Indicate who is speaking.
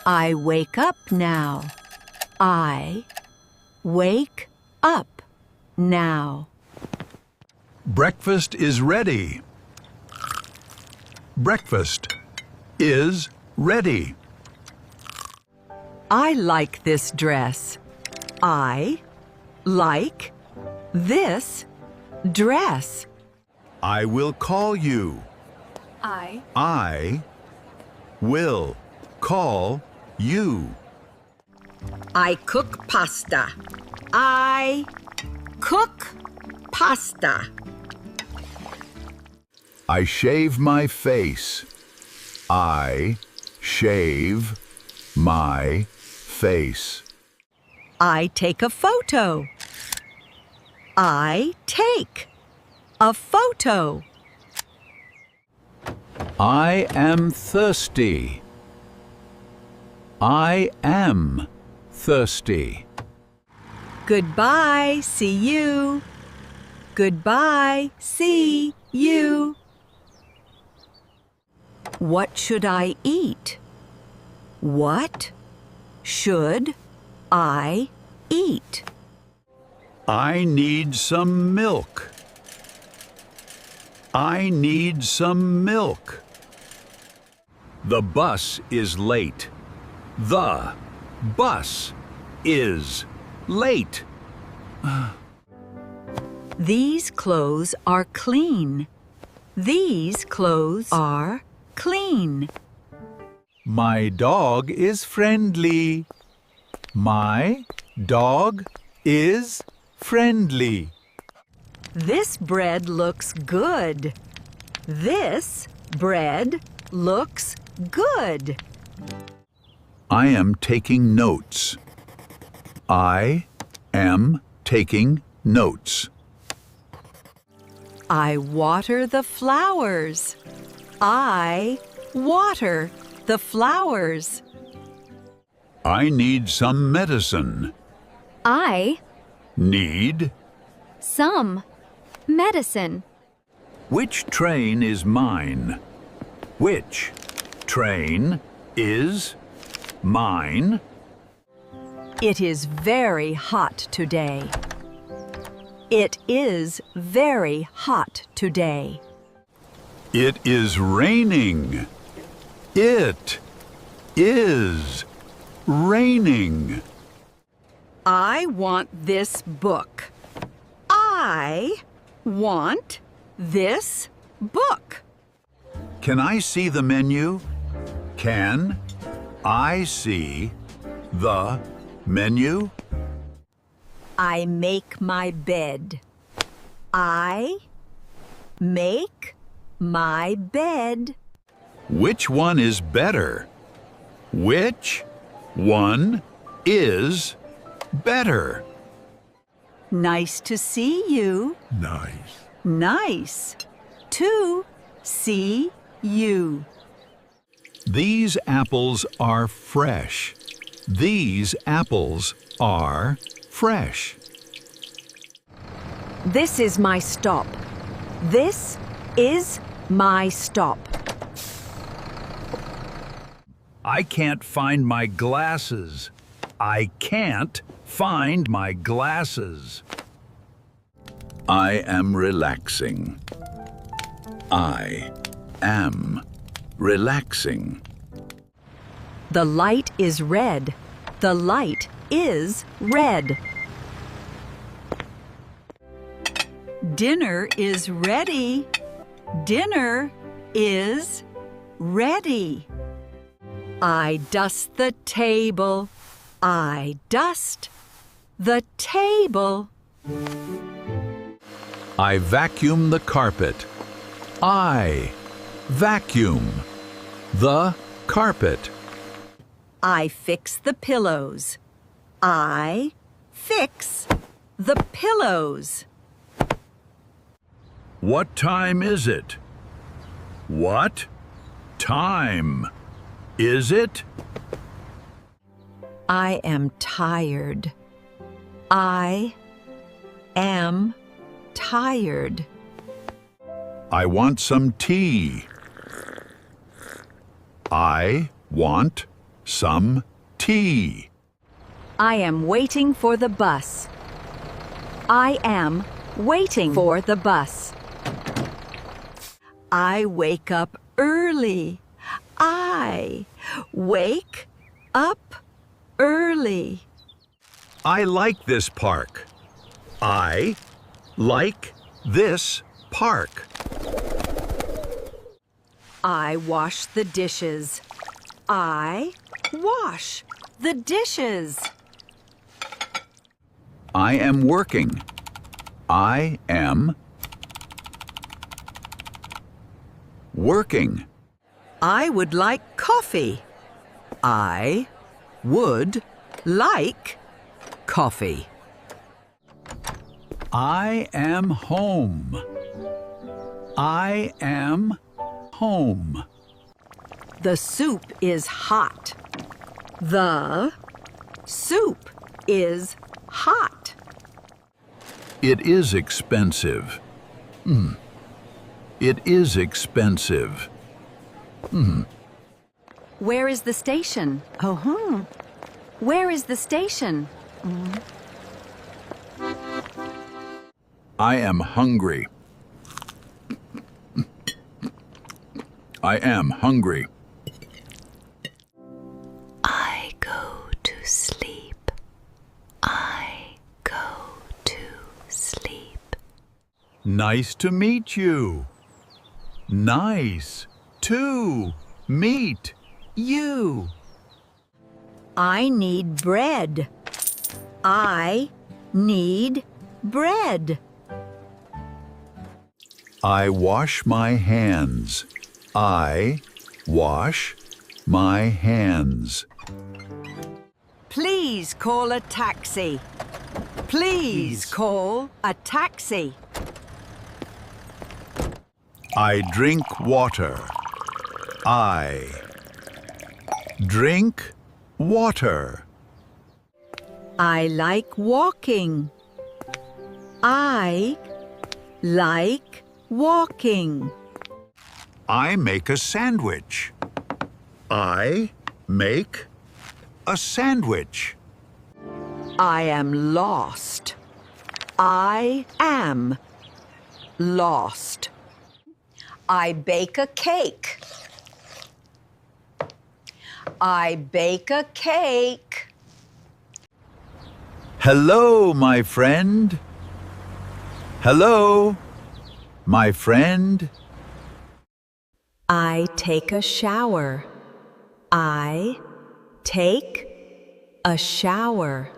Speaker 1: I wake up now. I wake up now.
Speaker 2: Breakfast is ready. Breakfast is ready.
Speaker 1: I like this dress. I like this dress.
Speaker 2: I will call you. I will call you.
Speaker 1: I cook pasta. I cook pasta.
Speaker 2: I shave my face. I shave my face.
Speaker 1: I take a photo. I take a photo.
Speaker 2: I am thirsty. I am thirsty.
Speaker 1: Goodbye, see you. Goodbye, see you. What should I eat? What should I eat?
Speaker 2: I need some milk. I need some milk. The bus is late. The bus is late.
Speaker 1: These clothes are clean. These clothes are clean.
Speaker 2: My dog is friendly. My dog is friendly.
Speaker 1: This bread looks good. This bread looks good.
Speaker 2: I am taking notes. I am taking notes.
Speaker 1: I water the flowers. I water the flowers.
Speaker 2: I need some medicine.
Speaker 3: I
Speaker 2: Need.
Speaker 3: some medicine.
Speaker 2: Which train is mine? Which train is mine?
Speaker 1: It is very hot today. It is very hot today.
Speaker 2: It is raining. It is raining.
Speaker 1: I want this book. I want this book.
Speaker 2: Can I see the menu? Can I see the menu?
Speaker 1: I make my bed. I make my bed.
Speaker 2: Which one is better? Which one is better?
Speaker 1: Nice to see you.
Speaker 2: Nice.
Speaker 1: Nice to see you.
Speaker 2: These apples are fresh. These apples are fresh.
Speaker 1: This is my stop. This is my stop.
Speaker 2: I can't find my glasses. I can't find my glasses. I am relaxing. I am relaxing.
Speaker 1: The light is red. The light is red. Dinner is ready. Dinner is ready. I dust the table. I dust the table.
Speaker 2: I vacuum the carpet. I vacuum the carpet.
Speaker 1: I fix the pillows. I fix the pillows.
Speaker 2: What time is it? What time is it?
Speaker 1: I am tired. I am tired.
Speaker 2: I want some tea. I want some tea.
Speaker 1: I am waiting for the bus. I am waiting for the bus. I wake up early. I wake up early.
Speaker 2: I like this park. I like this park.
Speaker 1: I wash the dishes. I wash the dishes.
Speaker 2: I am working. I am working.
Speaker 1: I would like coffee. I would like coffee.
Speaker 2: I am home. I am home.
Speaker 1: The soup is hot. The soup is hot.
Speaker 2: It is expensive. It is expensive.
Speaker 1: Where is the station? Where is the station?
Speaker 2: I am hungry. I am hungry.
Speaker 3: I go to sleep. I go to sleep.
Speaker 2: Nice to meet you. Nice to meet you.
Speaker 1: I need bread. I need bread.
Speaker 2: I wash my hands. I wash my hands.
Speaker 1: Please call a taxi. Please call a taxi.
Speaker 2: I drink water. I drink water.
Speaker 1: I like walking. I like walking.
Speaker 2: I make a sandwich. I make a sandwich.
Speaker 1: I am lost. I am lost. I bake a cake. I bake a cake.
Speaker 2: Hello, my friend. Hello, my friend.
Speaker 1: I take a shower. I take a shower.